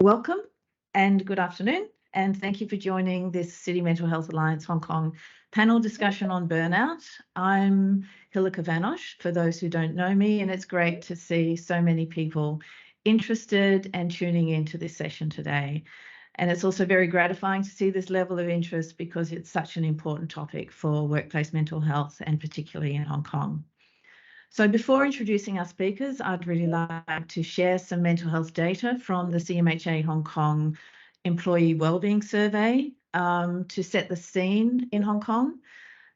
Welcome and good afternoon, and thank you for joining this City Mental Health Alliance Hong Kong panel discussion on burnout. I'm Hilika Vanosh, for those who don't know me, and it's great to see so many people interested and tuning into this session today. And it's also very gratifying to see this level of interest because it's such an important topic for workplace mental health, and particularly in Hong Kong. So before introducing our speakers, I'd really like to share some mental health data from the CMHA Hong Kong Employee Wellbeing Survey to set the scene in Hong Kong.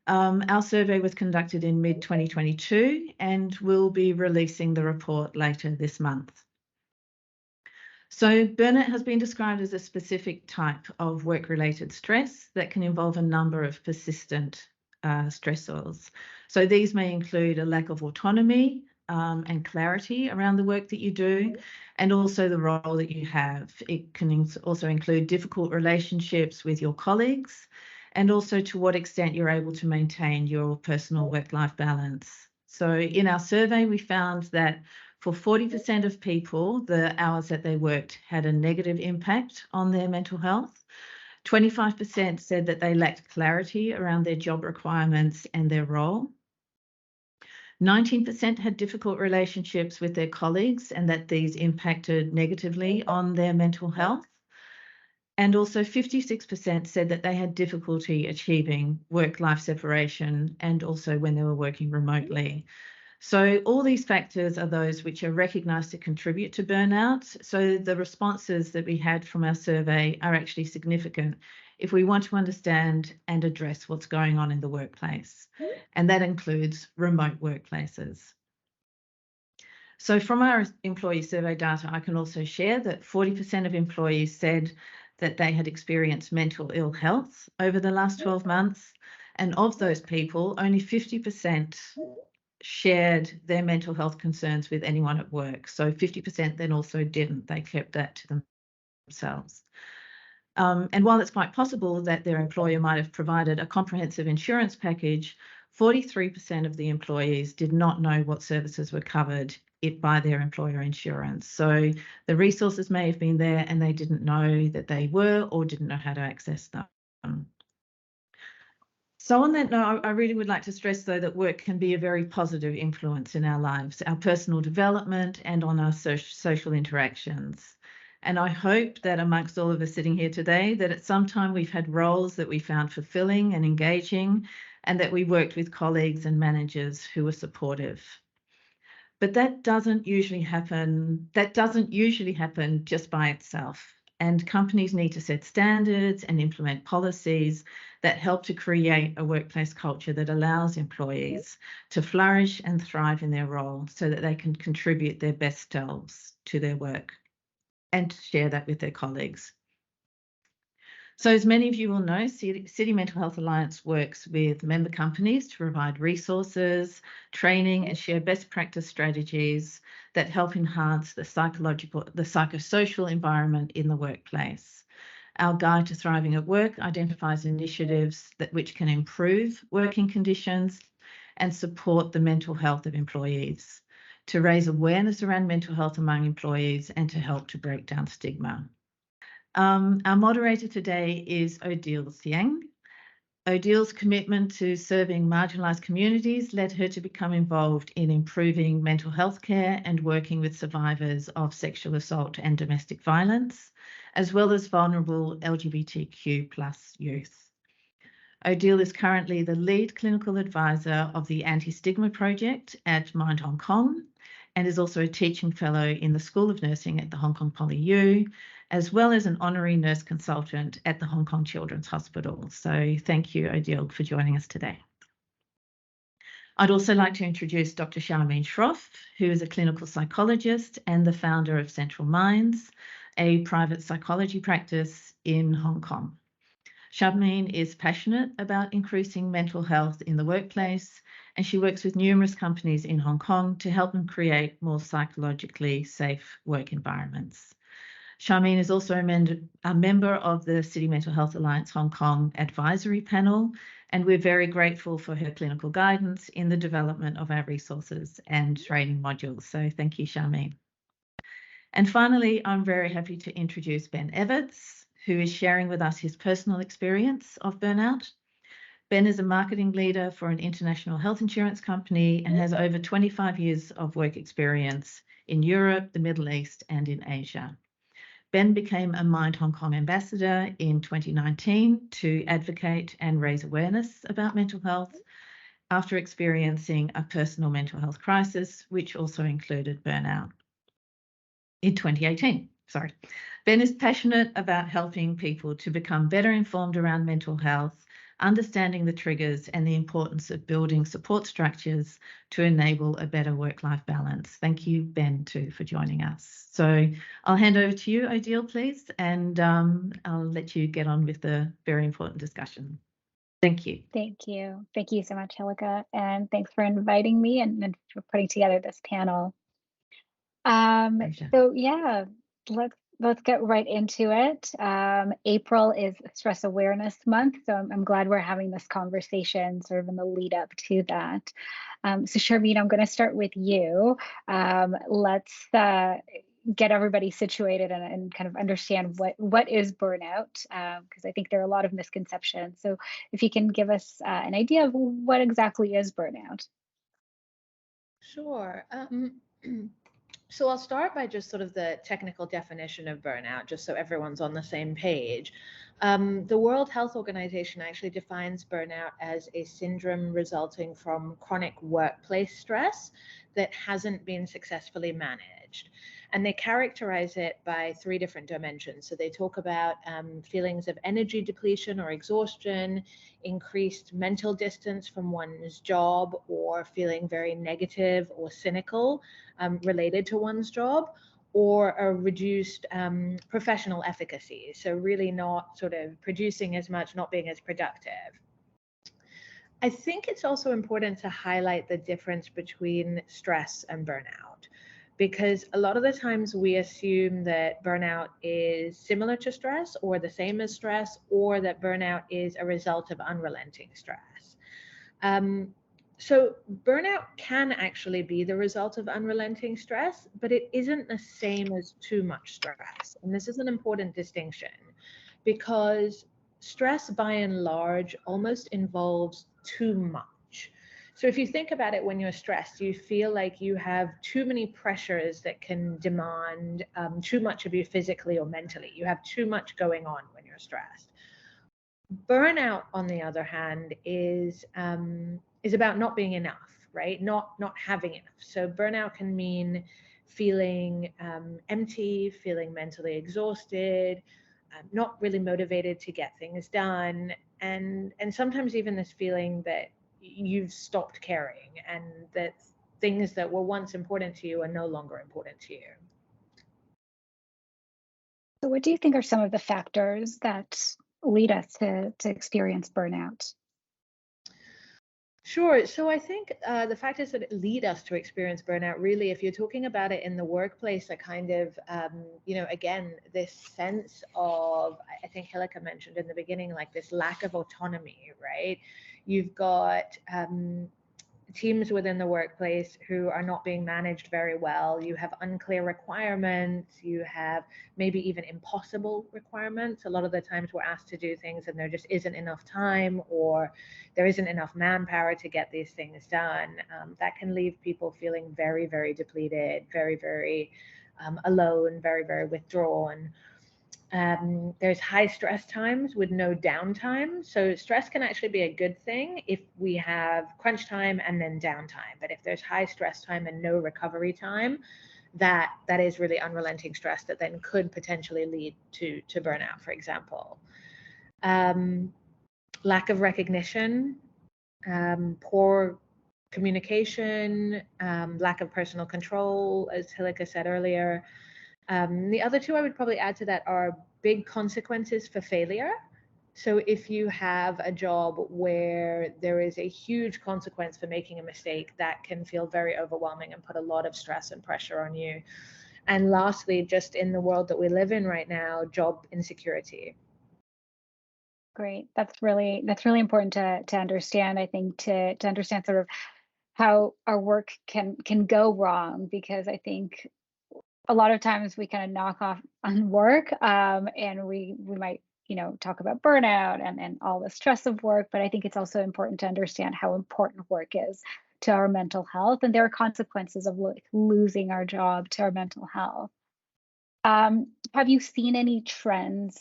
Our survey was conducted in mid-2022 and we'll be releasing the report later this month. So burnout has been described as a specific type of work-related stress that can involve a number of persistent stressors. So these may include a lack of autonomy and clarity around the work that you do, and also the role that you have. It can also include difficult relationships with your colleagues, and also to what extent you're able to maintain your personal work-life balance. So in our survey, we found that for 40% of people, the hours that they worked had a negative impact on their mental health. 25% said that they lacked clarity around their job requirements and their role. 19% had difficult relationships with their colleagues and that these impacted negatively on their mental health. And also 56% said that they had difficulty achieving work-life separation and also when they were working remotely. So all these factors are those which are recognised to contribute to burnout. So the responses that we had from our survey are actually significant if we want to understand and address what's going on in the workplace. And that includes remote workplaces. So from our employee survey data, I can also share that 40% of employees said that they had experienced mental ill health over the last 12 months. And of those people, only 50% shared their mental health concerns with anyone at work. So 50% then also didn't. They kept that to themselves. And while it's quite possible that their employer might have provided a comprehensive insurance package, 43% of the employees did not know what services were covered by their employer insurance. So the resources may have been there and they didn't know that they were or didn't know how to access them. So on that note, I really would like to stress, though, that work can be a very positive influence in our lives, our personal development and on our social interactions. And I hope that amongst all of us sitting here today, that at some time we've had roles that we found fulfilling and engaging, and that we worked with colleagues and managers who were supportive. But that doesn't usually happen just by itself. And companies need to set standards and implement policies that help to create a workplace culture that allows employees to flourish and thrive in their role so that they can contribute their best selves to their work and share that with their colleagues. So as many of you will know, City Mental Health Alliance works with member companies to provide resources, training and share best practice strategies that help enhance the psychosocial environment in the workplace. Our Guide to Thriving at Work identifies initiatives which can improve working conditions and support the mental health of employees, to raise awareness around mental health among employees and to help to break down stigma. Our moderator today is Odile Thiang. Odile's commitment to serving marginalised communities led her to become involved in improving mental health care and working with survivors of sexual assault and domestic violence, as well as vulnerable LGBTQ+ youth. Odile is currently the lead clinical advisor of the Anti-Stigma project at Mind Hong Kong and is also a teaching fellow in the School of Nursing at the Hong Kong Poly U, as well as an honorary nurse consultant at the Hong Kong Children's Hospital. So thank you, Odile, for joining us today. I'd also like to introduce Dr Sharmeen Shroff, who is a clinical psychologist and the founder of Central Minds, a private psychology practice in Hong Kong. Sharmeen is passionate about increasing mental health in the workplace, and she works with numerous companies in Hong Kong to help them create more psychologically safe work environments. Sharmeen is also a member of the City Mental Health Alliance Hong Kong advisory panel, and we're very grateful for her clinical guidance in the development of our resources and training modules. So thank you, Sharmeen. And finally, I'm very happy to introduce Ben Evetts, who is sharing with us his personal experience of burnout. Ben is a marketing leader for an international health insurance company and has over 25 years of work experience in Europe, the Middle East, and in Asia. Ben became a Mind Hong Kong ambassador in 2019 to advocate and raise awareness about mental health after experiencing a personal mental health crisis, which also included burnout in 2018. Sorry. Ben is passionate about helping people to become better informed around mental health, understanding the triggers and the importance of building support structures to enable a better work-life balance. Thank you, Ben, too, for joining us. So I'll hand over to you, Odile, please, and I'll let you get on with the very important discussion. Thank you. Thank you. Thank you so much, Hilika, and thanks for inviting me and for putting together this panel. Pleasure. So yeah, let's get right into it. April is Stress Awareness Month, so I'm glad we're having this conversation sort of in the lead up to that. So Sharmeen, I'm going to start with you. Let's get everybody situated and kind of understand what is burnout, because I think there are a lot of misconceptions. So if you can give us an idea of what exactly is burnout. Sure. So I'll start by just sort of the technical definition of burnout, just so everyone's on the same page. The World Health Organization actually defines burnout as a syndrome resulting from chronic workplace stress that hasn't been successfully managed. And they characterize it by 3 different dimensions. So they talk about feelings of energy depletion or exhaustion, increased mental distance from one's job, or feeling very negative or cynical related to one's job, or a reduced professional efficacy. So really not sort of producing as much, not being as productive. I think it's also important to highlight the difference between stress and burnout, because a lot of the times we assume that burnout is similar to stress or the same as stress, or that burnout is a result of unrelenting stress. So burnout can actually be the result of unrelenting stress, but it isn't the same as too much stress. And this is an important distinction, because stress by and large almost involves too much. So if you think about it, when you're stressed, you feel like you have too many pressures that can demand too much of you physically or mentally. You have too much going on when you're stressed. Burnout, on the other hand, is about not being enough, right? Not having enough. So burnout can mean feeling empty, feeling mentally exhausted, not really motivated to get things done, and sometimes even this feeling that you've stopped caring and that things that were once important to you are no longer important to you. So what do you think are some of the factors that lead us to experience burnout? Sure. So I think the factors that lead us to experience burnout, really, if you're talking about it in the workplace, are kind of, again, this sense of, I think Hilika mentioned in the beginning, like this lack of autonomy, right? You've got teams within the workplace who are not being managed very well. You have unclear requirements. You have maybe even impossible requirements. A lot of the times we're asked to do things and there just isn't enough time, or there isn't enough manpower to get these things done. That can leave people feeling very, very depleted, very, very alone, very, very withdrawn. There's high stress times with no downtime. So stress can actually be a good thing if we have crunch time and then downtime. But if there's high stress time and no recovery time, that is really unrelenting stress that then could potentially lead to burnout, for example. Lack of recognition, poor communication, lack of personal control, as Hilika said earlier. The other 2 I would probably add to that are big consequences for failure. So if you have a job where there is a huge consequence for making a mistake, that can feel very overwhelming and put a lot of stress and pressure on you. And lastly, just in the world that we live in right now, job insecurity. Great. That's really important to understand, I think, to understand sort of how our work can go wrong, because I think a lot of times we kind of knock off on work, and we might, talk about burnout and all the stress of work, but I think it's also important to understand how important work is to our mental health, and there are consequences of losing our job to our mental health. Have you seen any trends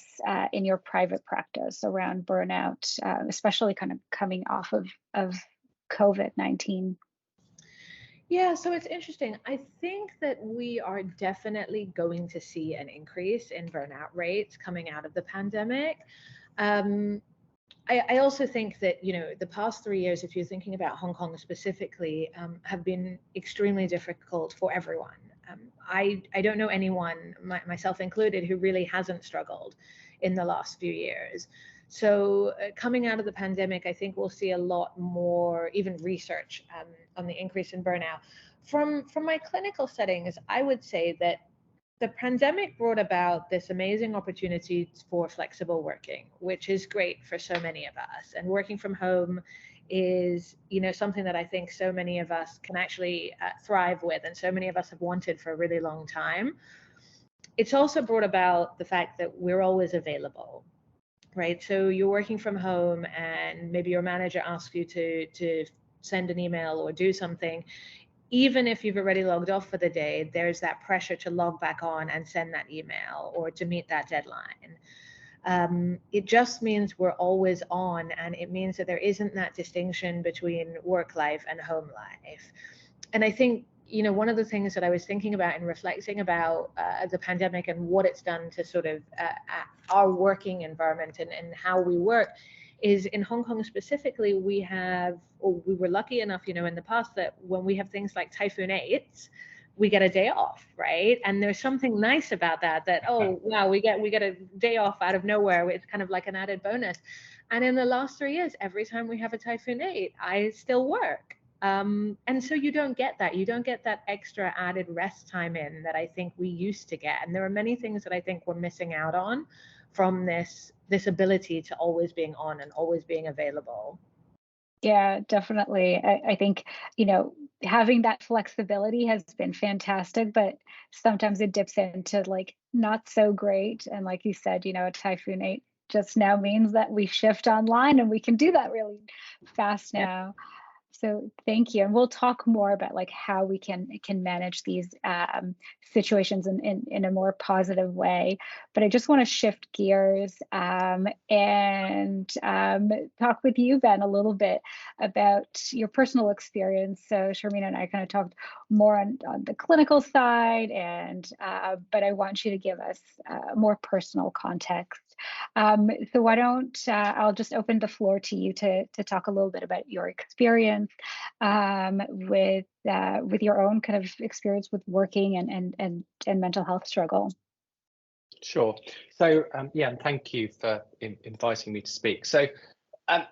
in your private practice around burnout, especially kind of coming off of COVID-19? Yeah, so it's interesting. I think that we are definitely going to see an increase in burnout rates coming out of the pandemic. I also think that, the past 3 years, if you're thinking about Hong Kong specifically, have been extremely difficult for everyone. I don't know anyone, myself included, who really hasn't struggled in the last few years. So coming out of the pandemic, I think we'll see a lot more, even research on the increase in burnout. From my clinical settings, I would say that the pandemic brought about this amazing opportunity for flexible working, which is great for so many of us. And working from home is, something that I think so many of us can actually thrive with, and so many of us have wanted for a really long time. It's also brought about the fact that we're always available. Right. So you're working from home and maybe your manager asks you to send an email or do something. Even if you've already logged off for the day, there's that pressure to log back on and send that email or to meet that deadline. It just means we're always on, and it means that there isn't that distinction between work life and home life. And I think, one of the things that I was thinking about and reflecting about the pandemic and what it's done to sort of our working environment and how we work is, in Hong Kong specifically, we were lucky enough, in the past, that when we have things like Typhoon 8, we get a day off, right? And there's something nice about that, oh, wow, we get a day off out of nowhere. It's kind of like an added bonus. And in the last 3 years, every time we have a Typhoon 8, I still work. And so you don't get that extra added rest time in that I think we used to get. And there are many things that I think we're missing out on from this ability to always being on and always being available. Yeah, definitely. I think, having that flexibility has been fantastic, but sometimes it dips into like not so great. And like you said, a Typhoon 8 just now means that we shift online, and we can do that really fast now. So thank you. And we'll talk more about like how we can manage these situations in a more positive way. But I just want to shift gears and talk with you, Ben, a little bit about your personal experience. So Sharmeen and I kind of talked more on the clinical side, and but I want you to give us more personal context. So why don't I'll just open the floor to you to talk a little bit about your experience with your own kind of experience with working and mental health struggle. Sure. So yeah, and thank you for inviting me to speak. So and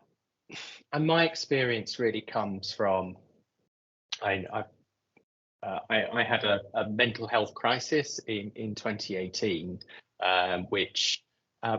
my experience really comes from I had a mental health crisis in 2018, which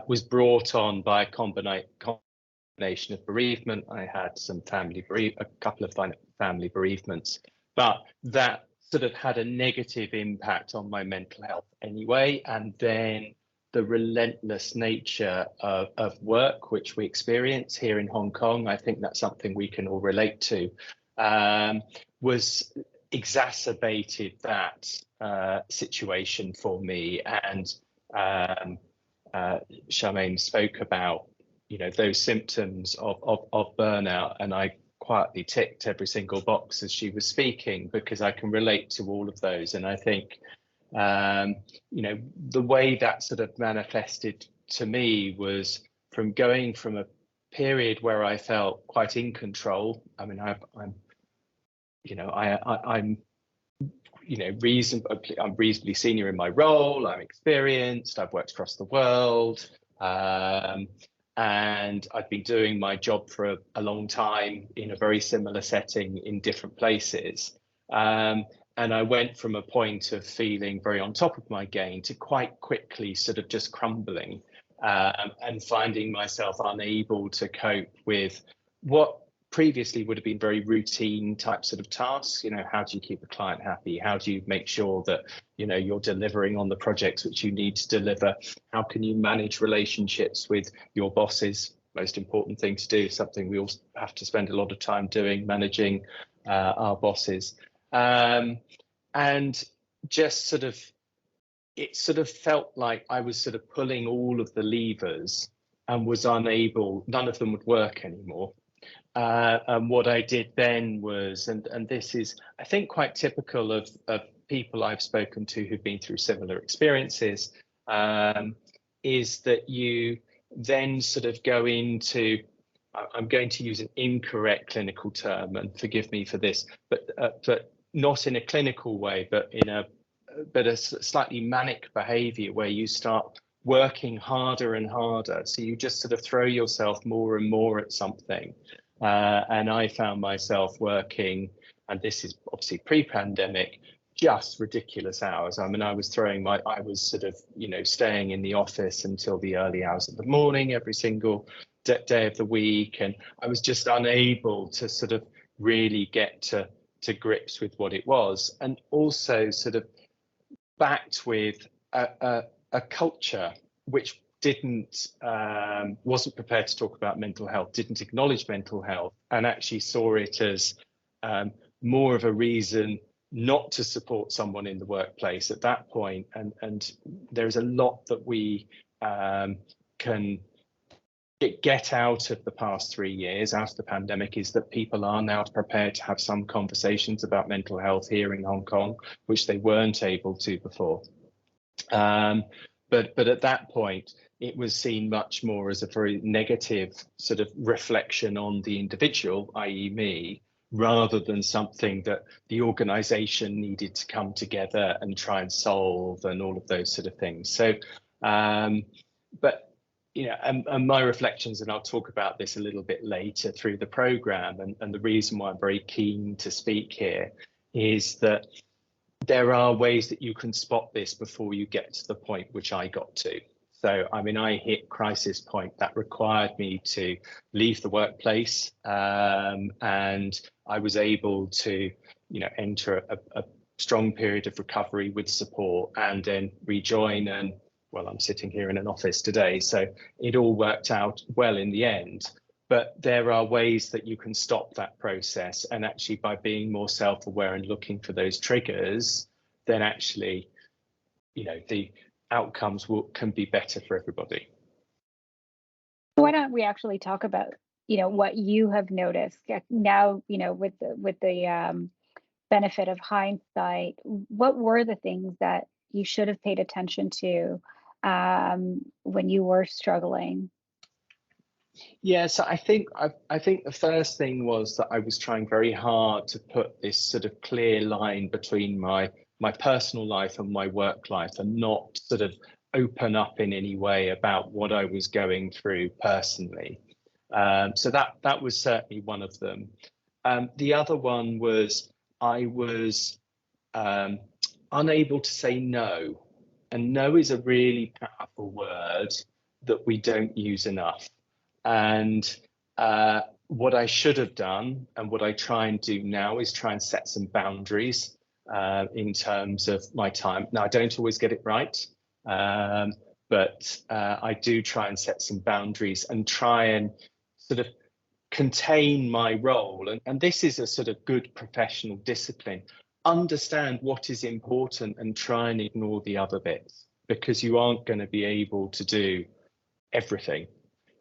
was brought on by a combination of bereavement. I had a couple of family bereavements, but that sort of had a negative impact on my mental health anyway. And then the relentless nature of work, which we experience here in Hong Kong, I think that's something we can all relate to, was exacerbated that situation for me. And Sharmeen spoke about, those symptoms of burnout, and I quietly ticked every single box as she was speaking, because I can relate to all of those. And I think, the way that sort of manifested to me was from going from a period where I felt quite in control. I mean, I'm reasonably senior in my role. I'm experienced. I've worked across the world. And I've been doing my job for a long time in a very similar setting in different places. And I went from a point of feeling very on top of my game to quite quickly sort of just crumbling and finding myself unable to cope with what previously would have been very routine type sort of tasks. You know, how do you keep a client happy? How do you make sure that, you know, you're delivering on the projects which you need to deliver? How can you manage relationships with your bosses? Most important thing to do, something we all have to spend a lot of time doing, managing our bosses. And just sort of, it sort of felt like I was sort of pulling all of the levers and was unable, none of them would work anymore. And what I did then was, and this is, I think, quite typical of people I've spoken to who've been through similar experiences, is that you then sort of go into, I'm going to use an incorrect clinical term, and forgive me for this, but not in a clinical way, but in a slightly manic behavior where you start working harder and harder. So you just sort of throw yourself more and more at something. And I found myself working, and this is obviously pre-pandemic, just ridiculous hours. I mean, I was sort of, you know, staying in the office until the early hours of the morning every single day of the week. And I was just unable to sort of really get to grips with what it was. And also sort of backed with a culture which wasn't prepared to talk about mental health, didn't acknowledge mental health, and actually saw it as more of a reason not to support someone in the workplace at that point. And there's a lot that we can get out of the past 3 years, out of the pandemic, is that people are now prepared to have some conversations about mental health here in Hong Kong, which they weren't able to before. But at that point, it was seen much more as a very negative sort of reflection on the individual, i.e. me, rather than something that the organization needed to come together and try and solve and all of those sort of things. So, but, you know, and my reflections, and I'll talk about this a little bit later through the program, and the reason why I'm very keen to speak here is that there are ways that you can spot this before you get to the point which I got to. So, I mean, I hit crisis point that required me to leave the workplace, and I was able to, you know, enter a strong period of recovery with support and then rejoin. And well, I'm sitting here in an office today, so it all worked out well in the end. But there are ways that you can stop that process, and actually by being more self-aware and looking for those triggers, then actually, you know, the outcomes can be better for everybody. Why don't we actually talk about, you know, what you have noticed now, you know, with the benefit of hindsight? What were the things that you should have paid attention to when you were struggling? Yeah, so I think the first thing was that I was trying very hard to put this sort of clear line between my personal life and my work life, and not sort of open up in any way about what I was going through personally. So that was certainly one of them. The other one was I was unable to say no. And no is a really powerful word that we don't use enough. And what I should have done, and what I try and do now, is try and set some boundaries in terms of my time. Now, I don't always get it right, but I do try and set some boundaries and try and sort of contain my role. And this is a sort of good professional discipline. Understand what is important and try and ignore the other bits, because you aren't going to be able to do everything.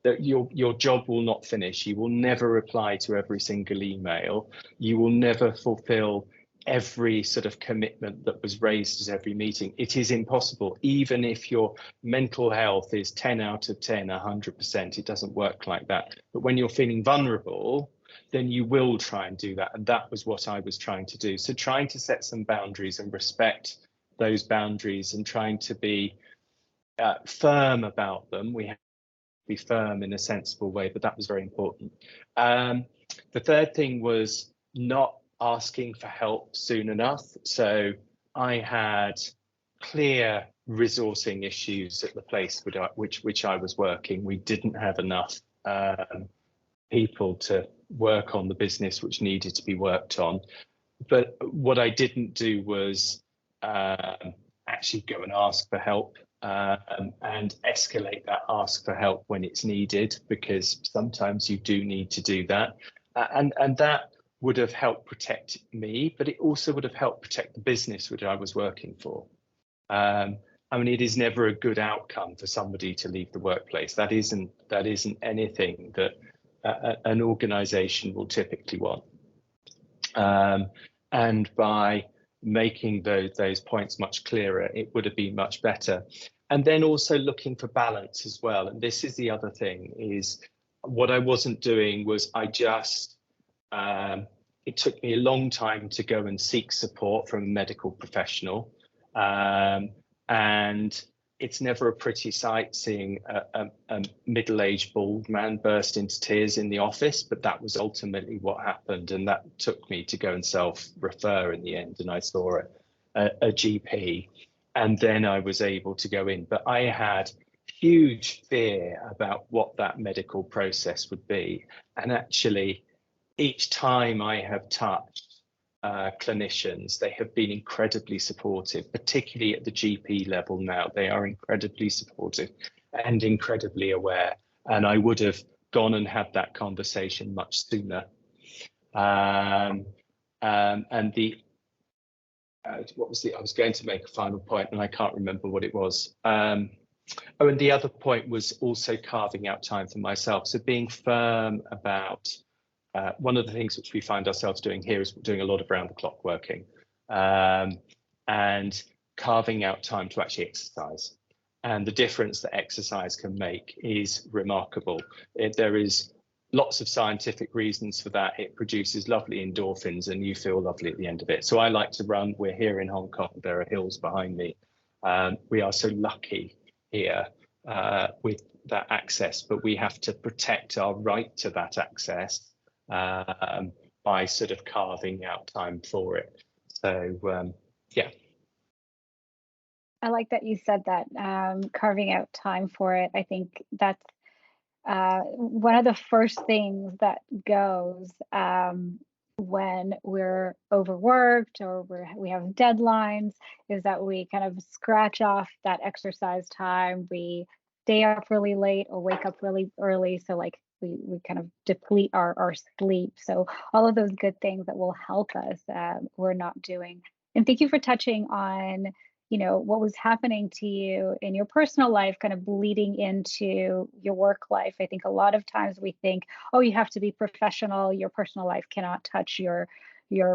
That your job will not finish. You will never reply to every single email. You will never fulfill every sort of commitment that was raised at every meeting. It is impossible. Even if your mental health is 10 out of 10, 100%, it doesn't work like that. But when you're feeling vulnerable, then you will try and do that. And that was what I was trying to do. So trying to set some boundaries and respect those boundaries, and trying to be firm about them. We have to be firm in a sensible way, but that was very important. The third thing was not asking for help soon enough. So I had clear resourcing issues at the place which I was working. We didn't have enough people to work on the business which needed to be worked on. But what I didn't do was actually go and ask for help and escalate that ask for help when it's needed, because sometimes you do need to do that. And that would have helped protect me, but it also would have helped protect the business which I was working for. I mean, it is never a good outcome for somebody to leave the workplace. That isn't anything that an organization will typically want. And by making those points much clearer, it would have been much better. And then also looking for balance as well. And this is the other thing, is what I wasn't doing was it took me a long time to go and seek support from a medical professional. And it's never a pretty sight seeing a middle-aged bald man burst into tears in the office, but that was ultimately what happened. And that took me to go and self-refer in the end. And I saw a GP, and then I was able to go in. But I had huge fear about what that medical process would be. And actually, each time I have touched clinicians, they have been incredibly supportive, particularly at the GP level now. They are incredibly supportive and incredibly aware. And I would have gone and had that conversation much sooner. And I was going to make a final point and I can't remember what it was. And the other point was also carving out time for myself. So being firm about one of the things which we find ourselves doing here is doing a lot of round-the-clock working and carving out time to actually exercise. And the difference that exercise can make is remarkable. There is lots of scientific reasons for that. It produces lovely endorphins and you feel lovely at the end of it. So I like to run. We're here in Hong Kong. There are hills behind me. We are so lucky here with that access, but we have to protect our right to that access by sort of carving out time for it. So yeah. I like that you said that, carving out time for it. I think that's one of the first things that goes when we're overworked or we have deadlines, is that we kind of scratch off that exercise time. We stay up really late or wake up really early. So like we kind of deplete our sleep. So all of those good things that will help us, we're not doing. And thank you for touching on, what was happening to you in your personal life, kind of bleeding into your work life. I think a lot of times we think, oh, you have to be professional. Your personal life cannot touch your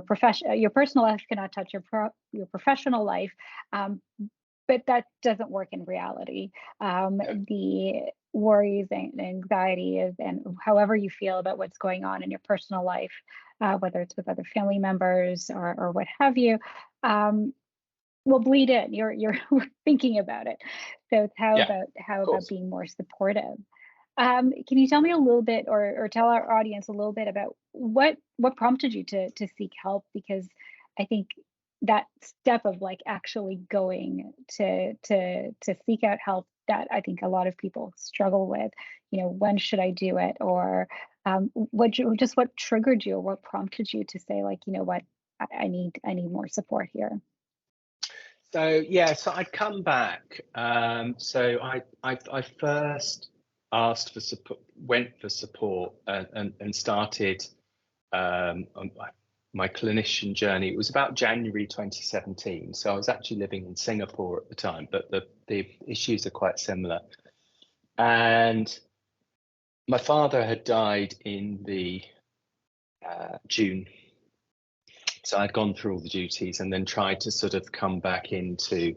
profession. Your personal life cannot touch your professional life. But that doesn't work in reality. The worries and anxieties and however you feel about what's going on in your personal life, whether it's with other family members or what have you, will bleed in. You're thinking about it. So it's how about being more supportive. Can you tell me a little bit, or tell our audience a little bit about what prompted you to seek help? Because I think that step of like actually going to seek out help, that I think a lot of people struggle with. When should I do it? Or what triggered you, or what prompted you to say, like, what, I need more support here? So I'd come back. So I first asked for support, went for support, and started my clinician journey. It was about January 2017. So I was actually living in Singapore at the time, but the issues are quite similar. And my father had died in the June. So I'd gone through all the duties and then tried to sort of come back into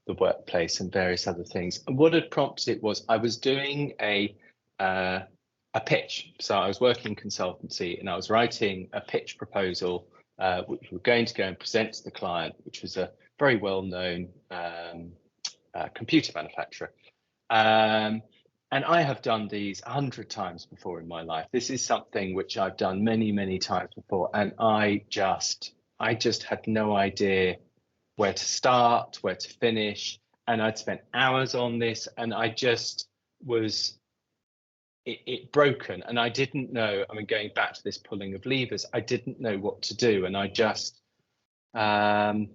the workplace and various other things. And what had prompted it was I was doing a pitch. So I was working consultancy and I was writing a pitch proposal, which we were going to go and present to the client, which was a very well-known computer manufacturer. And I have done these 100 times before in my life. This is something which I've done many, many times before. And I just had no idea where to start, where to finish. And I'd spent hours on this and I just was it broken, and I didn't know. I mean, going back to this pulling of levers, I didn't know what to do, and I just and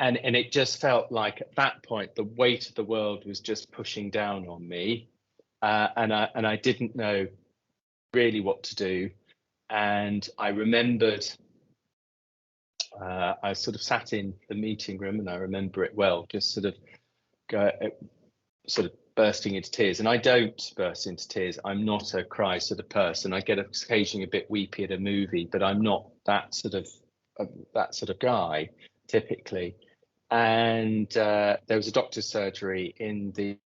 it just felt like at that point the weight of the world was just pushing down on me, and I didn't know really what to do. And I remembered I sort of sat in the meeting room, and I remember it well, just sort of bursting into tears. And I don't burst into tears. I'm not a cry sort of person. I get occasionally a bit weepy at a movie, but I'm not that sort of guy typically. And there was a doctor's surgery in the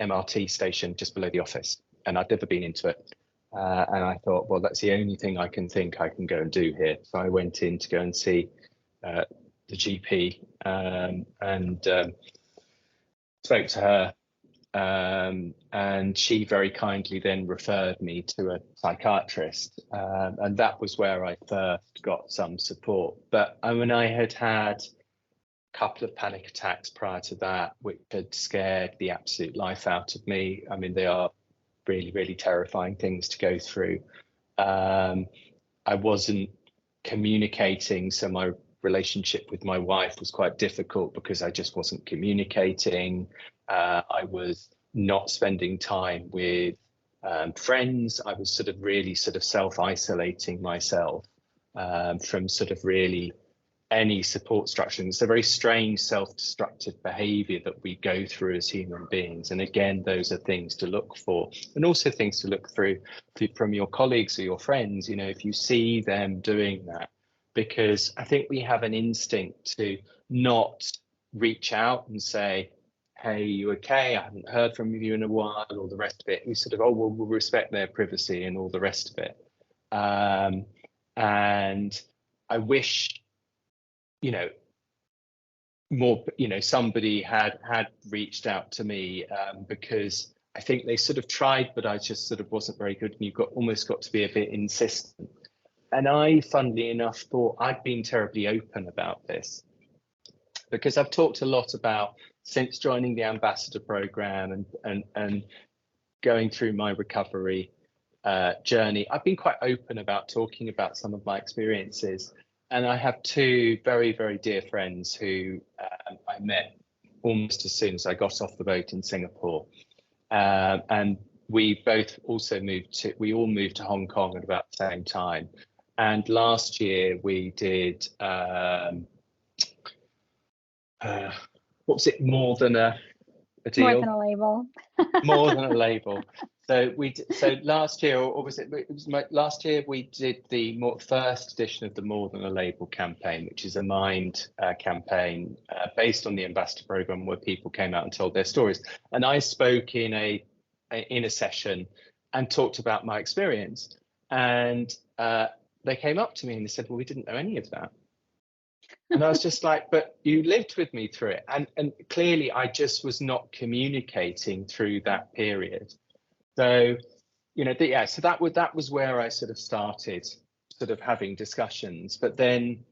MRT station just below the office, and I'd never been into it. And I thought, well, that's the only thing I can go and do here. So I went in to go and see the GP, and spoke to her, and she very kindly then referred me to a psychiatrist, and that was where I first got some support. But when I had had a couple of panic attacks prior to that, which had scared the absolute life out of me. I mean, they are really, really terrifying things to go through. I wasn't communicating, so my relationship with my wife was quite difficult because I just wasn't communicating. I was not spending time with friends. I was really self-isolating myself from really any support structure. It's a very strange self-destructive behavior that we go through as human beings. And again, those are things to look for, and also things to look through from your colleagues or your friends, if you see them doing that, because I think we have an instinct to not reach out and say, hey, you okay? I haven't heard from you in a while, or the rest of it. We we'll respect their privacy and all the rest of it. And I wish, more, somebody had reached out to me, because I think they tried, but I just wasn't very good. And you've almost got to be a bit insistent. And I, funnily enough, thought I'd been terribly open about this, because I've talked a lot about, since joining the ambassador program and going through my recovery journey, I've been quite open about talking about some of my experiences. And I have two very, very dear friends who I met almost as soon as I got off the boat in Singapore. And we both also we all moved to Hong Kong at about the same time. And last year we did, what was it? More than a deal? More than a label. More than a label. So last year, or was it? It was last year we did the first edition of the More Than a Label campaign, which is a Mind campaign based on the ambassador program, where people came out and told their stories. And I spoke in a session and talked about my experience. And they came up to me and they said, well, we didn't know any of that. And I was just like, but you lived with me through it. And clearly I just was not communicating through that period. So, so that was where I started having discussions. But then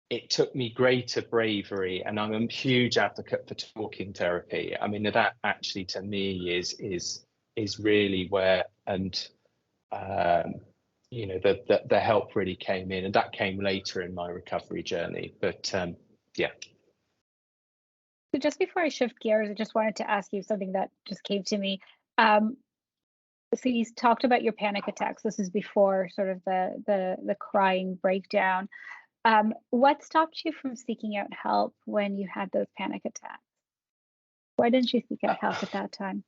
it took me greater bravery, and I'm a huge advocate for talking therapy. I mean, that actually to me is really where, and the help really came in, and that came later in my recovery journey. But yeah. So just before I shift gears, I just wanted to ask you something that just came to me. So you talked about your panic attacks. This is before the crying breakdown. What stopped you from seeking out help when you had those panic attacks? Why didn't you seek out help at that time?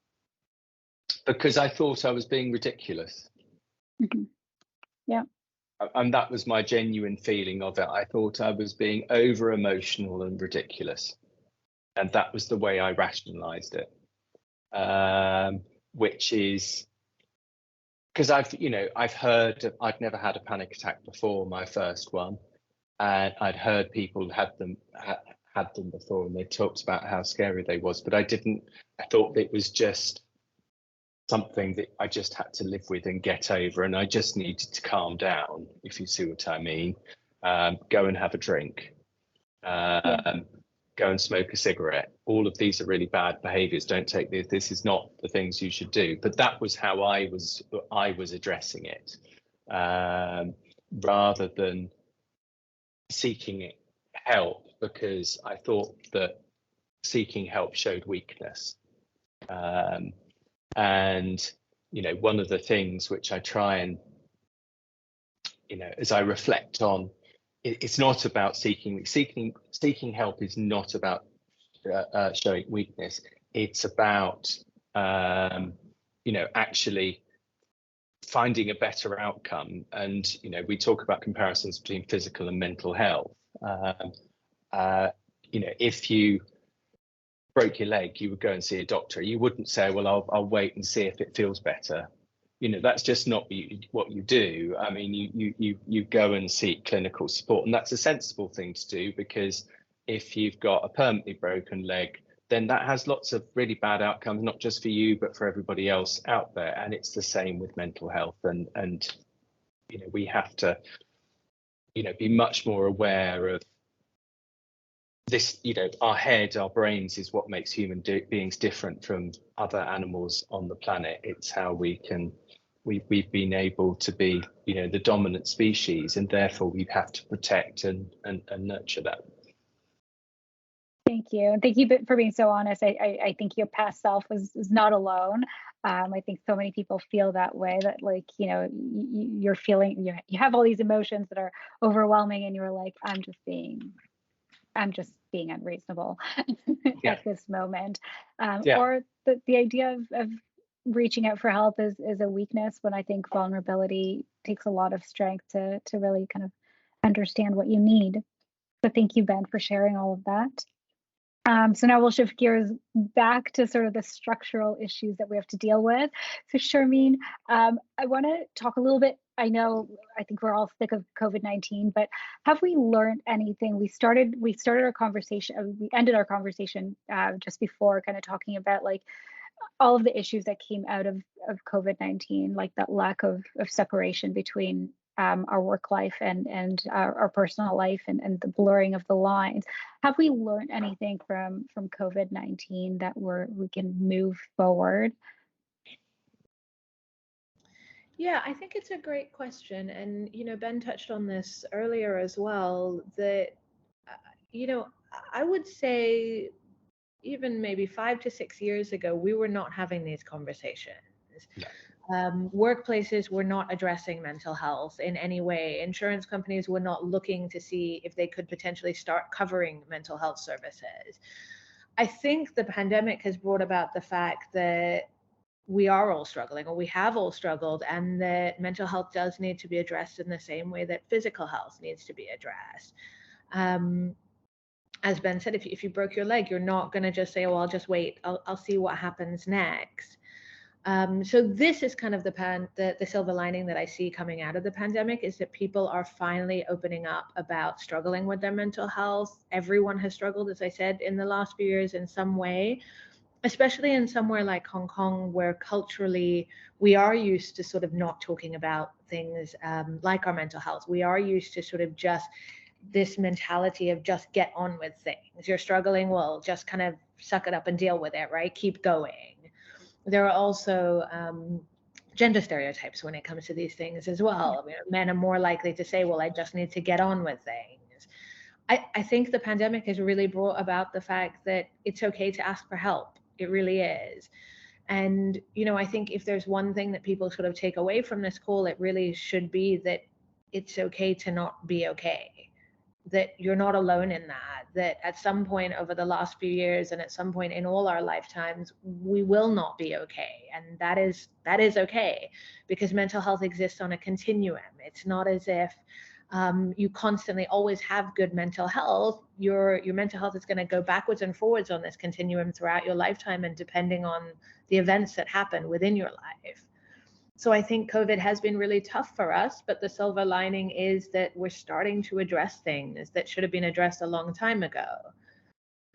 Because I thought I was being ridiculous. Mm-hmm. Yeah. And that was my genuine feeling of it. I thought I was being over emotional and ridiculous. And that was the way I rationalized it. Which is because I've never had a panic attack before, my first one. And I'd heard people had them before, and they talked about how scary they was, but I thought it was just something that I just had to live with and get over, and I just needed to calm down, if you see what I mean. Go and have a drink. go and smoke a cigarette. All of these are really bad behaviors. Don't take this. This is not the things you should do. But that was how I was addressing it, rather than seeking help, because I thought that seeking help showed weakness. And, you know, one of the things which I try and, you know, as I reflect on, it's not about seeking help is not about showing weakness. It's about, you know, actually finding a better outcome. And, you know, we talk about comparisons between physical and mental health. You know, if you broke your leg, you would go and see a doctor. You wouldn't say, well, I'll wait and see if it feels better. You know, that's just not what you do. I mean, you go and seek clinical support, and that's a sensible thing to do, because if you've got a permanently broken leg, then that has lots of really bad outcomes, not just for you, but for everybody else out there. And it's the same with mental health. And you know, we have to, you know, be much more aware of this. You know, our head, our brains is what makes human beings different from other animals on the planet. It's how we've been able to be, you know, the dominant species, and therefore we have to protect and nurture that. Thank you. And thank you for being so honest. I think your past self is not alone. I think so many people feel that way, that, like, you know, you're feeling, you have all these emotions that are overwhelming, and you're like, I'm just being unreasonable at this moment. Or the idea of reaching out for help is a weakness, when I think vulnerability takes a lot of strength to really kind of understand what you need. So thank you, Ben, for sharing all of that. So now we'll shift gears back to sort of the structural issues that we have to deal with. So Sharmeen, I want to talk a little bit. I think we're all sick of COVID-19, but have we learned anything? We started our conversation, we ended our conversation just before, kind of talking about like all of the issues that came out of COVID-19, like that lack of separation between our work life and our personal life, and the blurring of the lines. Have we learned anything from COVID-19 that we can move forward? Yeah, I think it's a great question. And, you know, Ben touched on this earlier as well, that, you know, I would say even maybe 5 to 6 years ago, we were not having these conversations. Yeah. Workplaces were not addressing mental health in any way. Insurance companies were not looking to see if they could potentially start covering mental health services. I think the pandemic has brought about the fact that we are all struggling, or we have all struggled, and that mental health does need to be addressed in the same way that physical health needs to be addressed. As Ben said, if you broke your leg, you're not going to just say, oh, I'll just wait, I'll see what happens next. So this is kind of the silver lining that I see coming out of the pandemic, is that people are finally opening up about struggling with their mental health. Everyone has struggled, as I said, in the last few years in some way, especially in somewhere like Hong Kong, where culturally we are used to sort of not talking about things like our mental health. We are used to sort of just this mentality of just get on with things. You're struggling, well, just kind of suck it up and deal with it, right? Keep going. There are also gender stereotypes when it comes to these things as well. I mean, men are more likely to say, well, I just need to get on with things. I think the pandemic has really brought about the fact that it's okay to ask for help. It really is. And, you know, I think if there's one thing that people sort of take away from this call, it really should be that it's okay to not be okay. That you're not alone in that at some point over the last few years, and at some point in all our lifetimes, we will not be okay. And that is okay, because mental health exists on a continuum. It's not as if you constantly always have good mental health. Your mental health is going to go backwards and forwards on this continuum throughout your lifetime, and depending on the events that happen within your life. So I think COVID has been really tough for us, but the silver lining is that we're starting to address things that should have been addressed a long time ago.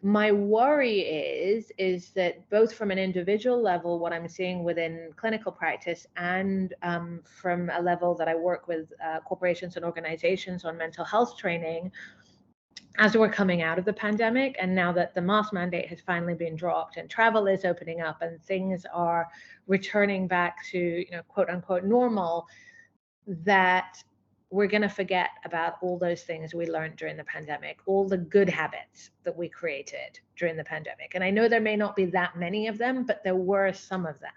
My worry is that both from an individual level, what I'm seeing within clinical practice, and from a level that I work with corporations and organizations on mental health training, as we're coming out of the pandemic, and now that the mask mandate has finally been dropped and travel is opening up and things are returning back to, you know, quote unquote normal, that we're going to forget about all those things we learned during the pandemic, all the good habits that we created during the pandemic. And I know there may not be that many of them, but there were some of them.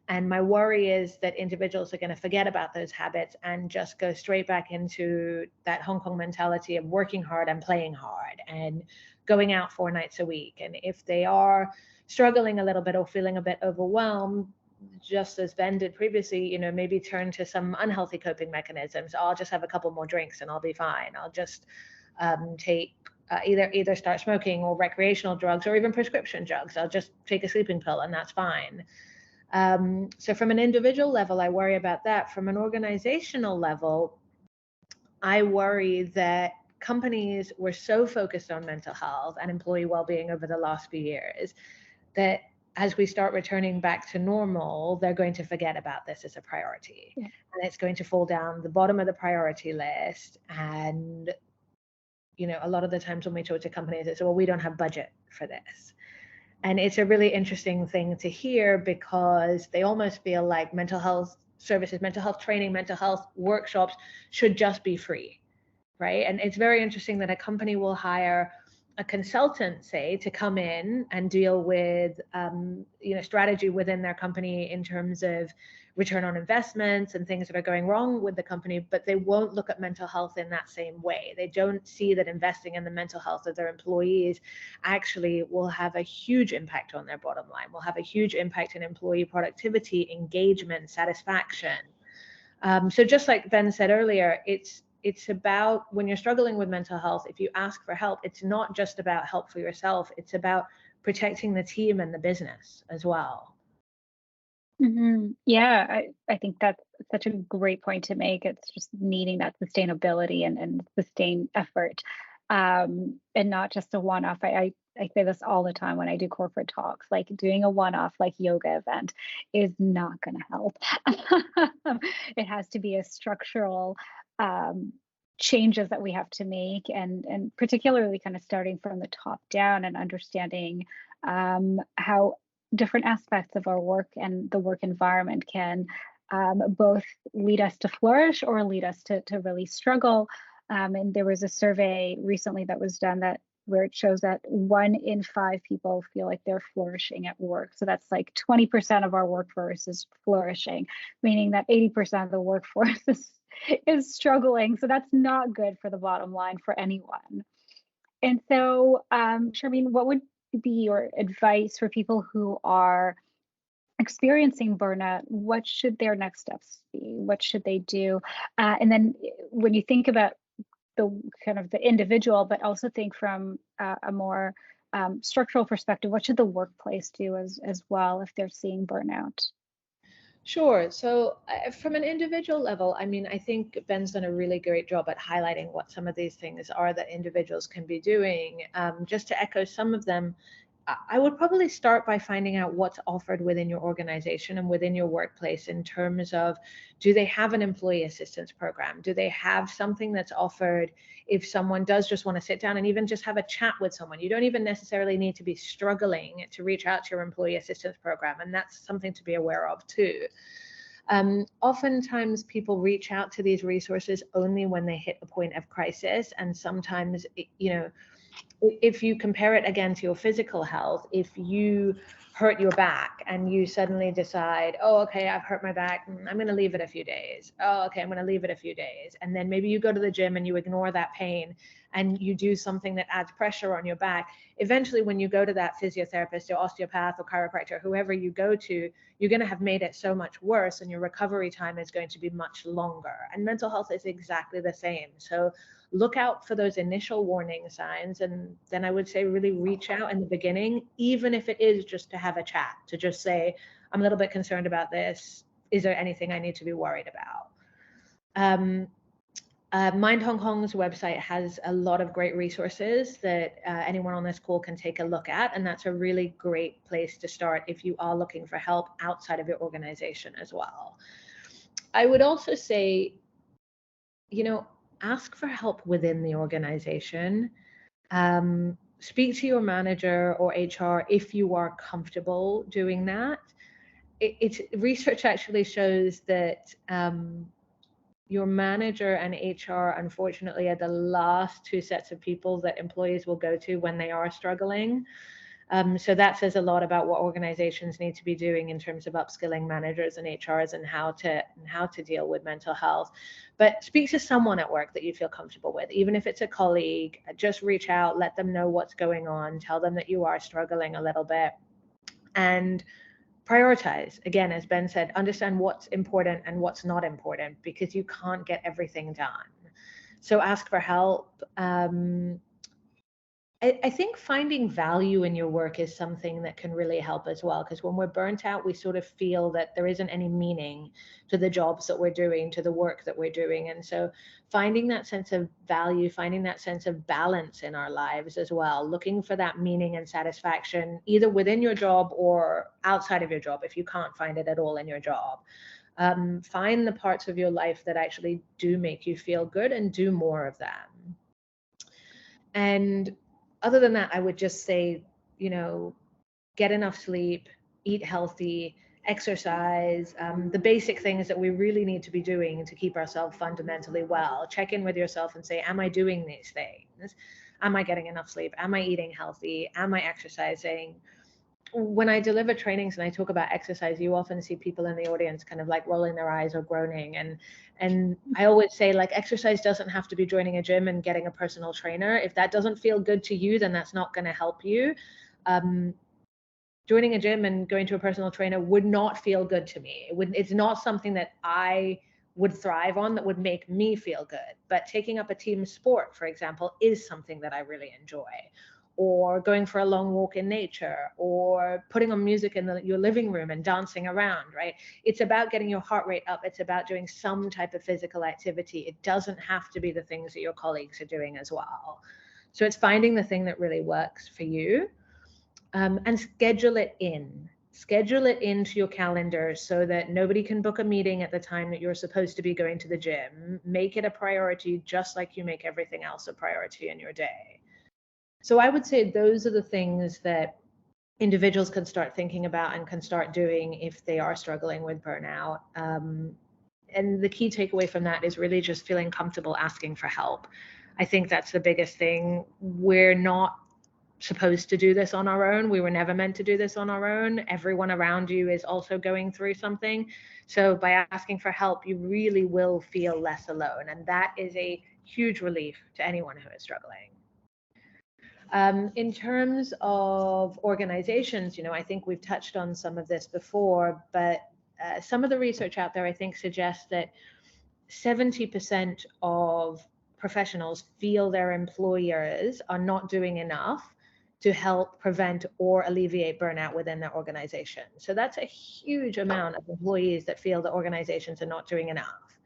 And my worry is that individuals are going to forget about those habits and just go straight back into that Hong Kong mentality of working hard and playing hard and going out 4 nights a week. And if they are struggling a little bit or feeling a bit overwhelmed, just as Ben did previously, you know, maybe turn to some unhealthy coping mechanisms. I'll just have a couple more drinks and I'll be fine. I'll just take either start smoking or recreational drugs or even prescription drugs. I'll just take a sleeping pill and that's fine. So from an individual level, I worry about that. From an organizational level, I worry that companies were so focused on mental health and employee well-being over the last few years that as we start returning back to normal, they're going to forget about this as a priority. Yeah. And it's going to fall down the bottom of the priority list. And, you know, a lot of the times when we talk to companies, it's, well, we don't have budget for this. And it's a really interesting thing to hear because they almost feel like mental health services, mental health training, mental health workshops should just be free, right? And it's very interesting that a company will hire a consultant, say, to come in and deal with, you know, strategy within their company in terms of return on investments and things that are going wrong with the company, but they won't look at mental health in that same way. They don't see that investing in the mental health of their employees actually will have a huge impact on their bottom line, will have a huge impact in employee productivity, engagement, satisfaction. So just like Ben said earlier, it's about when you're struggling with mental health, if you ask for help, it's not just about help for yourself, it's about protecting the team and the business as well. Mm-hmm. Yeah, I think that's such a great point to make. It's just needing that sustainability and sustained effort, and not just a one-off. I say this all the time when I do corporate talks, like doing a one-off like yoga event is not going to help. It has to be a structural changes that we have to make, and particularly kind of starting from the top down and understanding how different aspects of our work and the work environment can both lead us to flourish or lead us to really struggle. And there was a survey recently that was done where it shows that 1 in 5 people feel like they're flourishing at work. So that's like 20% of our workforce is flourishing, meaning that 80% of the workforce is struggling. So that's not good for the bottom line for anyone. And so, Sharmeen, what would be your advice for people who are experiencing burnout? What should their next steps be? What should they do? And then when you think about the kind of the individual, but also think from a more structural perspective, what should the workplace do as well if they're seeing burnout? Sure. So from an individual level, I mean, I think Ben's done a really great job at highlighting what some of these things are that individuals can be doing. Just to echo some of them, I would probably start by finding out what's offered within your organization and within your workplace in terms of, do they have an employee assistance program? Do they have something that's offered if someone does just want to sit down and even just have a chat with someone? You don't even necessarily need to be struggling to reach out to your employee assistance program, and that's something to be aware of too. Oftentimes people reach out to these resources only when they hit a point of crisis, and sometimes, you know, if you compare it again to your physical health, if you hurt your back and you suddenly decide, oh, okay, I've hurt my back, I'm going to leave it a few days. Oh, okay, I'm going to leave it a few days. And then maybe you go to the gym and you ignore that pain and you do something that adds pressure on your back. Eventually, when you go to that physiotherapist or osteopath or chiropractor, whoever you go to, you're going to have made it so much worse and your recovery time is going to be much longer. And mental health is exactly the same. So look out for those initial warning signs, and then I would say really reach out in the beginning, even if it is just to have a chat, to just say, I'm a little bit concerned about this. Is there anything I need to be worried about? Mind Hong Kong's website has a lot of great resources that anyone on this call can take a look at, and that's a really great place to start if you are looking for help outside of your organization as well. I would also say, you know, ask for help within the organization. Speak to your manager or HR if you are comfortable doing that. Research actually shows that your manager and HR, unfortunately, are the last two sets of people that employees will go to when they are struggling. So that says a lot about what organizations need to be doing in terms of upskilling managers and HRs and how to deal with mental health. But speak to someone at work that you feel comfortable with, even if it's a colleague. Just reach out, let them know what's going on, tell them that you are struggling a little bit, and prioritize. Again, as Ben said, understand what's important and what's not important, because you can't get everything done. So ask for help. I think finding value in your work is something that can really help as well, because when we're burnt out, we sort of feel that there isn't any meaning to the jobs that we're doing, to the work that we're doing. And so finding that sense of value, finding that sense of balance in our lives as well, looking for that meaning and satisfaction, either within your job or outside of your job, if you can't find it at all in your job. Find the parts of your life that actually do make you feel good and do more of that. And other than that, I would just say, get enough sleep, eat healthy, exercise, the basic things that we really need to be doing to keep ourselves fundamentally well. Check in with yourself and say, am I doing these things? Am I getting enough sleep? Am I eating healthy? Am I exercising? When I deliver trainings and I talk about exercise, you often see people in the audience kind of like rolling their eyes or groaning. And I always say, like, exercise doesn't have to be joining a gym and getting a personal trainer. If that doesn't feel good to you, then that's not going to help you. Joining a gym and going to a personal trainer would not feel good to me. It's not something that I would thrive on, that would make me feel good. But taking up a team sport, for example, is something that I really enjoy. Or going for a long walk in nature, or putting on music in your living room and dancing around, right? It's about getting your heart rate up. It's about doing some type of physical activity. It doesn't have to be the things that your colleagues are doing as well. So it's finding the thing that really works for you, and schedule it in. Schedule it into your calendar so that nobody can book a meeting at the time that you're supposed to be going to the gym. Make it a priority, just like you make everything else a priority in your day. So I would say those are the things that individuals can start thinking about and can start doing if they are struggling with burnout. And the key takeaway from that is really just feeling comfortable asking for help. I think that's the biggest thing. We're not supposed to do this on our own. We were never meant to do this on our own. Everyone around you is also going through something. So by asking for help, you really will feel less alone. And that is a huge relief to anyone who is struggling. In terms of organizations, I think we've touched on some of this before, but some of the research out there, I think, suggests that 70% of professionals feel their employers are not doing enough to help prevent or alleviate burnout within their organization. So that's a huge amount of employees that feel that organizations are not doing enough.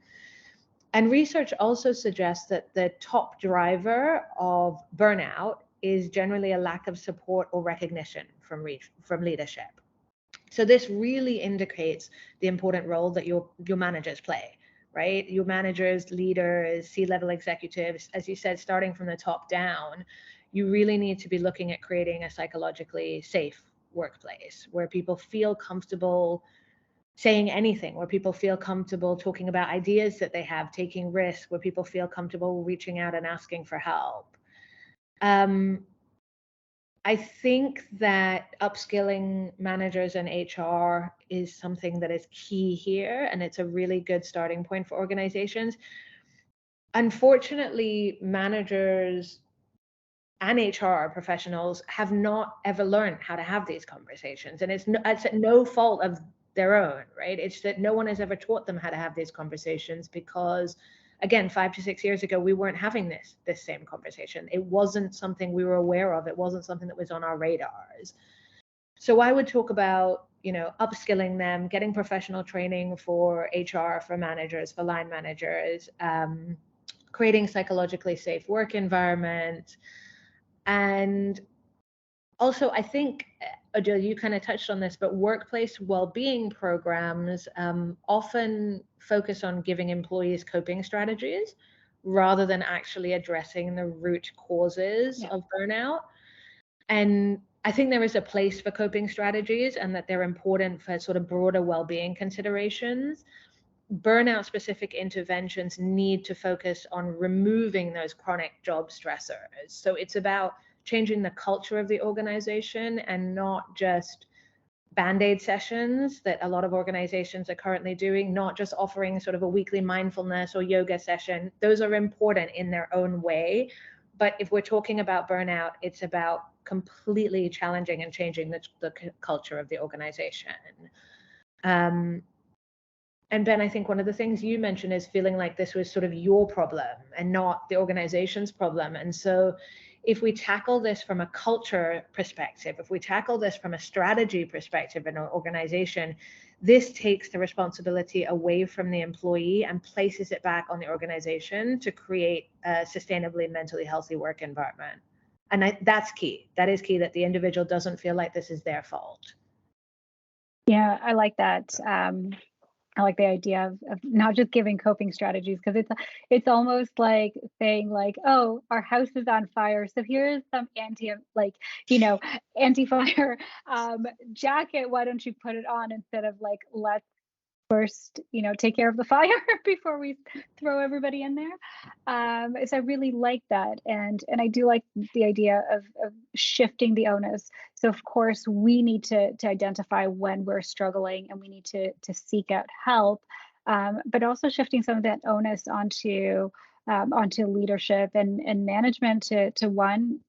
And research also suggests that the top driver of burnout is generally a lack of support or recognition from leadership. So this really indicates the important role that your managers play, right? Your managers, leaders, C-level executives, as you said, starting from the top down, you really need to be looking at creating a psychologically safe workplace where people feel comfortable saying anything, where people feel comfortable talking about ideas that they have, taking risks, where people feel comfortable reaching out and asking for help. I think that upskilling managers and HR is something that is key here, and it's a really good starting point for organizations. Unfortunately, managers and HR professionals have not ever learned how to have these conversations, and it's at no fault of their own, right? It's that no one has ever taught them how to have these conversations because, again, 5 to 6 years ago, we weren't having this same conversation. It wasn't something we were aware of. It wasn't something that was on our radars. So I would talk about, upskilling them, getting professional training for HR, for managers, for line managers, creating psychologically safe work environment. And also, I think, Odile, you kind of touched on this, but workplace well-being programs often focus on giving employees coping strategies rather than actually addressing the root causes of burnout. And I think there is a place for coping strategies and that they're important for sort of broader well-being considerations. Burnout specific interventions need to focus on removing those chronic job stressors. So it's about changing the culture of the organization and not just Band-Aid sessions that a lot of organizations are currently doing, not just offering sort of a weekly mindfulness or yoga session. Those are important in their own way. But if we're talking about burnout, it's about completely challenging and changing the culture of the organization. And Ben, I think one of the things you mentioned is feeling like this was sort of your problem and not the organization's problem. And so if we tackle this from a culture perspective, if we tackle this from a strategy perspective in an organization, this takes the responsibility away from the employee and places it back on the organization to create a sustainably mentally healthy work environment. And that's key. That is key, that the individual doesn't feel like this is their fault. Yeah, I like that. I like the idea of not just giving coping strategies, because it's almost like saying like, oh, our house is on fire, so here's some anti-fire jacket. Why don't you put it on instead of like, let's first take care of the fire before we throw everybody in there. So I really like that, and I do like the idea of shifting the onus. So of course we need to identify when we're struggling, and we need to seek out help, but also shifting some of that onus onto leadership and management to one,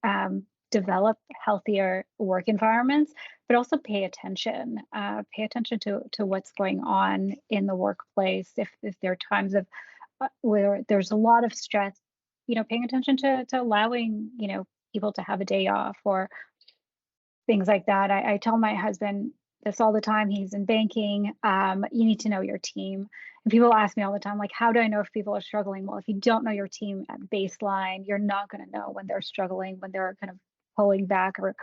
develop healthier work environments, but also pay attention to what's going on in the workplace. If there are times of where there's a lot of stress, paying attention to allowing people to have a day off or things like that. I tell my husband this all the time. He's in banking. You need to know your team. And people ask me all the time, like, how do I know if people are struggling? Well, if you don't know your team at baseline, you're not going to know when they're struggling, when they're kind of pulling back or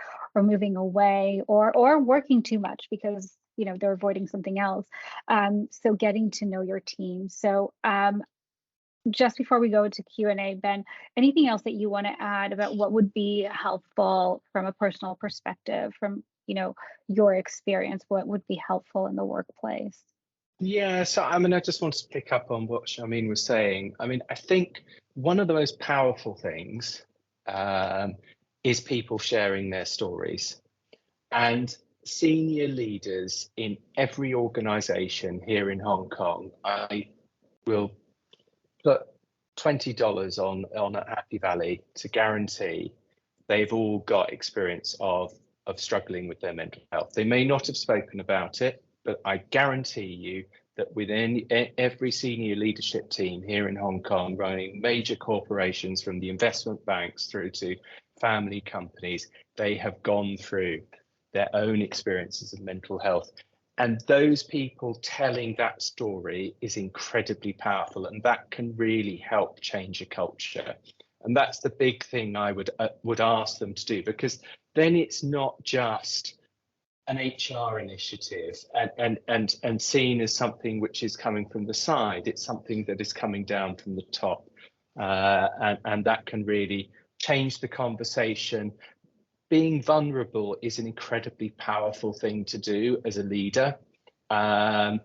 moving away or working too much because they're avoiding something else. So getting to know your team. So just before we go to Q&A, Ben, anything else that you want to add about what would be helpful from a personal perspective, from your experience? What would be helpful in the workplace? Yeah, so I just wanted to pick up on what Sharmeen was saying. I think one of the most powerful things is people sharing their stories. And senior leaders in every organization here in Hong Kong, I will put $20 on at Happy Valley to guarantee they've all got experience of struggling with their mental health. They may not have spoken about it, but I guarantee you that within every senior leadership team here in Hong Kong, running major corporations from the investment banks through to family companies, they have gone through their own experiences of mental health. And those people telling that story is incredibly powerful, and that can really help change a culture. And that's the big thing I would ask them to do, because then it's not just an HR initiative and seen as something which is coming from the side. It's something that is coming down from the top, and that can really change the conversation. Being vulnerable is an incredibly powerful thing to do as a leader. And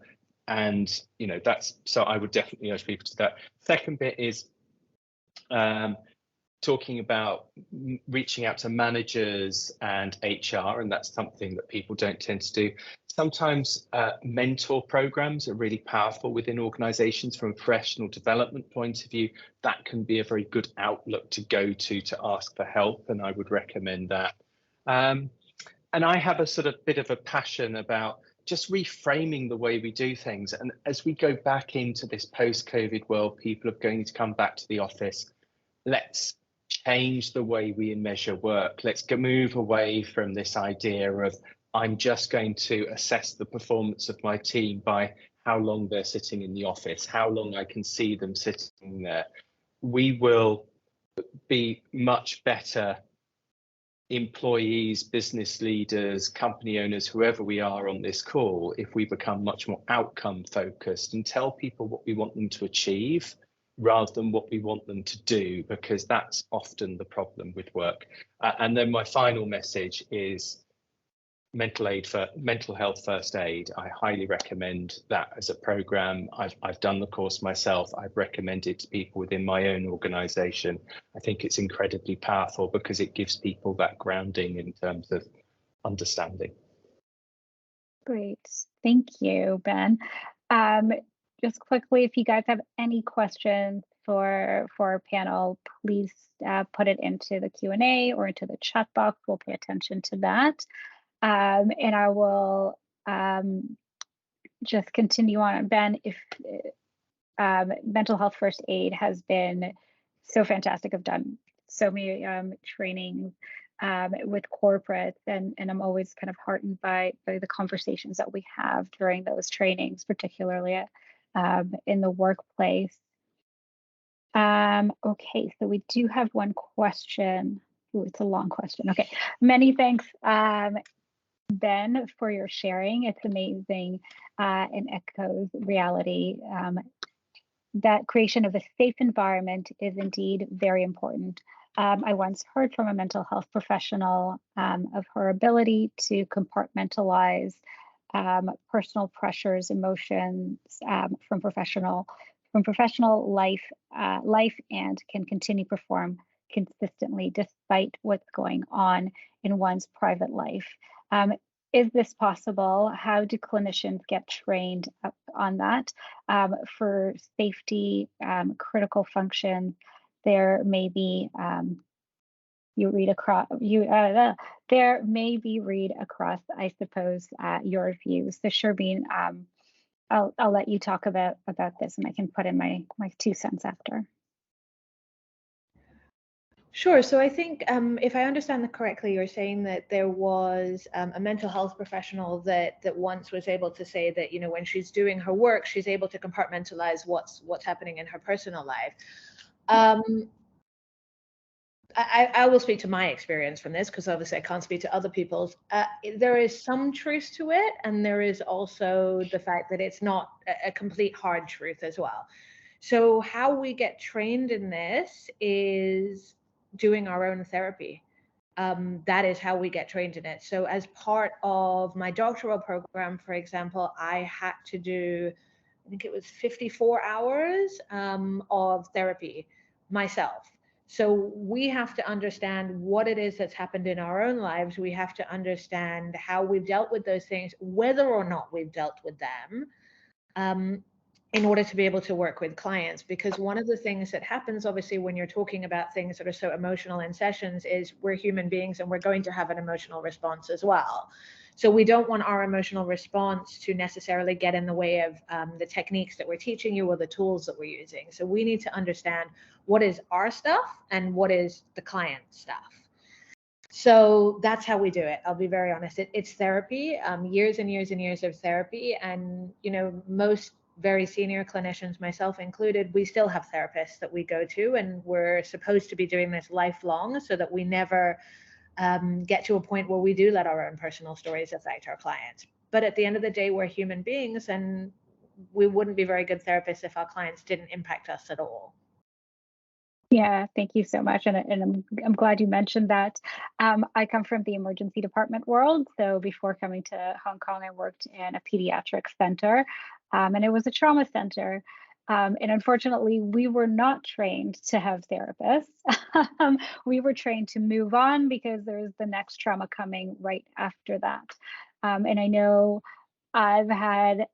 that's, so I would definitely urge people to that. Second bit is talking about reaching out to managers and HR, and that's something that people don't tend to do. Sometimes mentor programs are really powerful within organizations from a professional development point of view. That can be a very good outlook to go to ask for help, and I would recommend that. And I have a sort of bit of a passion about just reframing the way we do things. And as we go back into this post-COVID world, people are going to come back to the office. Let's change the way we measure work. Let's move away from this idea of I'm just going to assess the performance of my team by how long they're sitting in the office, how long I can see them sitting there. We will be much better employees, business leaders, company owners, whoever we are on this call, if we become much more outcome focused and tell people what we want them to achieve rather than what we want them to do, because that's often the problem with work. And then my final message is mental health first aid. I highly recommend that as a program. I've done the course myself. I've recommended to people within my own organization. I think it's incredibly powerful because it gives people that grounding in terms of understanding. Great, thank you, Ben. Just quickly, if you guys have any questions for our panel, please put it into the Q&A or into the chat box. We'll pay attention to that. And I will just continue on. Ben, if mental health first aid has been so fantastic. I've done so many trainings with corporates, and I'm always kind of heartened by the conversations that we have during those trainings, particularly in the workplace. Okay, so we do have one question. Ooh, it's a long question. Okay, many thanks, Ben, for your sharing. It's amazing and echoes reality. That creation of a safe environment is indeed very important. I once heard from a mental health professional of her ability to compartmentalize personal pressures, emotions from professional life, and can continue to perform consistently despite what's going on in one's private life. Is this possible? How do clinicians get trained up on that? For safety, critical functions, there may be there may be read across, I suppose, your views. So Sharmeen, I'll let you talk about this, and I can put in my 2 cents after. Sure. So I think if I understand that correctly, you're saying that there was a mental health professional that once was able to say that, you know, when she's doing her work, she's able to compartmentalize what's happening in her personal life. I will speak to my experience from this, because obviously I can't speak to other people's. There is some truth to it, and there is also the fact that it's not a complete hard truth as well. So how we get trained in this is doing our own therapy. That is how we get trained in it. So as part of my doctoral program, for example, I had to do, I think it was 54 hours of therapy myself. So we have to understand what it is that's happened in our own lives. We have to understand how we've dealt with those things, whether or not we've dealt with them, in order to be able to work with clients. Because one of the things that happens, obviously, when you're talking about things that are so emotional in sessions is we're human beings and we're going to have an emotional response as well. So we don't want our emotional response to necessarily get in the way of the techniques that we're teaching you or the tools that we're using. So we need to understand what is our stuff and what is the client's stuff. So that's how we do it. I'll be very honest. It's therapy, years and years and years of therapy. And, you know, most very senior clinicians, myself included, we still have therapists that we go to, and we're supposed to be doing this lifelong so that we never get to a point where we do let our own personal stories affect our clients. But at the end of the day, we're human beings, and we wouldn't be very good therapists if our clients didn't impact us at all. Yeah, thank you so much, and I'm glad you mentioned that. I come from the emergency department world, so before coming to Hong Kong, I worked in a pediatric center, and it was a trauma center. And unfortunately, we were not trained to have therapists. We were trained to move on because there's the next trauma coming right after that. And I know I've had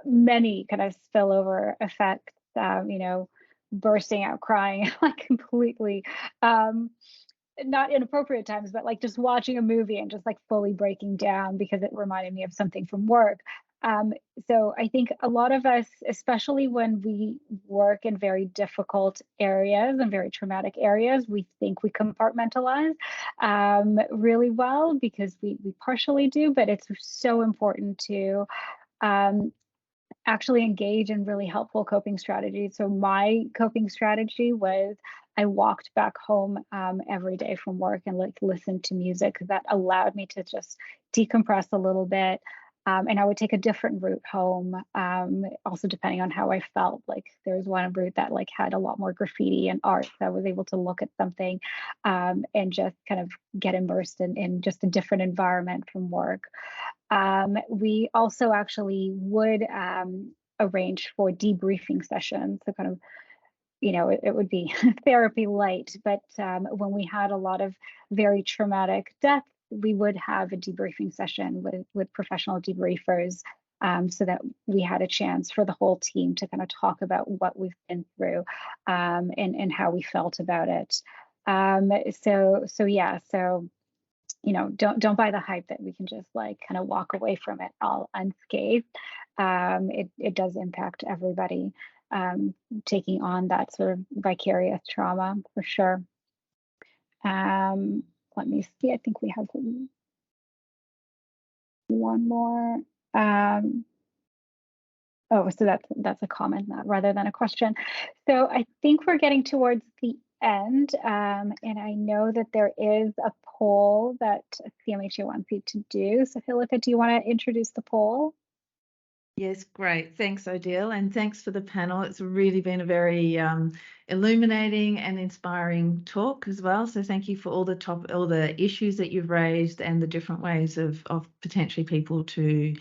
many kind of spillover effects, you know, bursting out crying, like completely, not inappropriate times, but like just watching a movie and just like fully breaking down because it reminded me of something from work. So I think a lot of us, especially when we work in very difficult areas and very traumatic areas, we think we compartmentalize really well, because we partially do, but it's so important to actually engage in really helpful coping strategies. So my coping strategy was I walked back home every day from work and like listened to music that allowed me to just decompress a little bit. And I would take a different route home, also depending on how I felt. Like there was one route that like had a lot more graffiti and art, so I was able to look at something and just kind of get immersed in just a different environment from work. We also actually would arrange for debriefing sessions, so kind of, you know, it would be therapy light, but when we had a lot of very traumatic death, we would have a debriefing session with professional debriefers, so that we had a chance for the whole team to kind of talk about what we've been through, and how we felt about it. So yeah, so you know, don't buy the hype that we can just like kind of walk away from it all unscathed. It does impact everybody, taking on that sort of vicarious trauma for sure. Let me see, I think we have one more. Oh, so that's a comment rather than a question. So I think we're getting towards the end, and I know that there is a poll that CMHA wants you to do. So Hilika, do you want to introduce the poll? Yes, great. Thanks, Odile, and thanks for the panel. It's really been a very illuminating and inspiring talk as well. So thank you for all the issues that you've raised and the different ways of potentially people to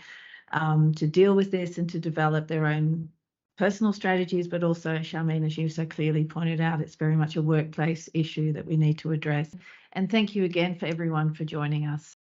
deal with this and to develop their own personal strategies, but also, Sharmeen, as you so clearly pointed out, it's very much a workplace issue that we need to address. And thank you again for everyone for joining us.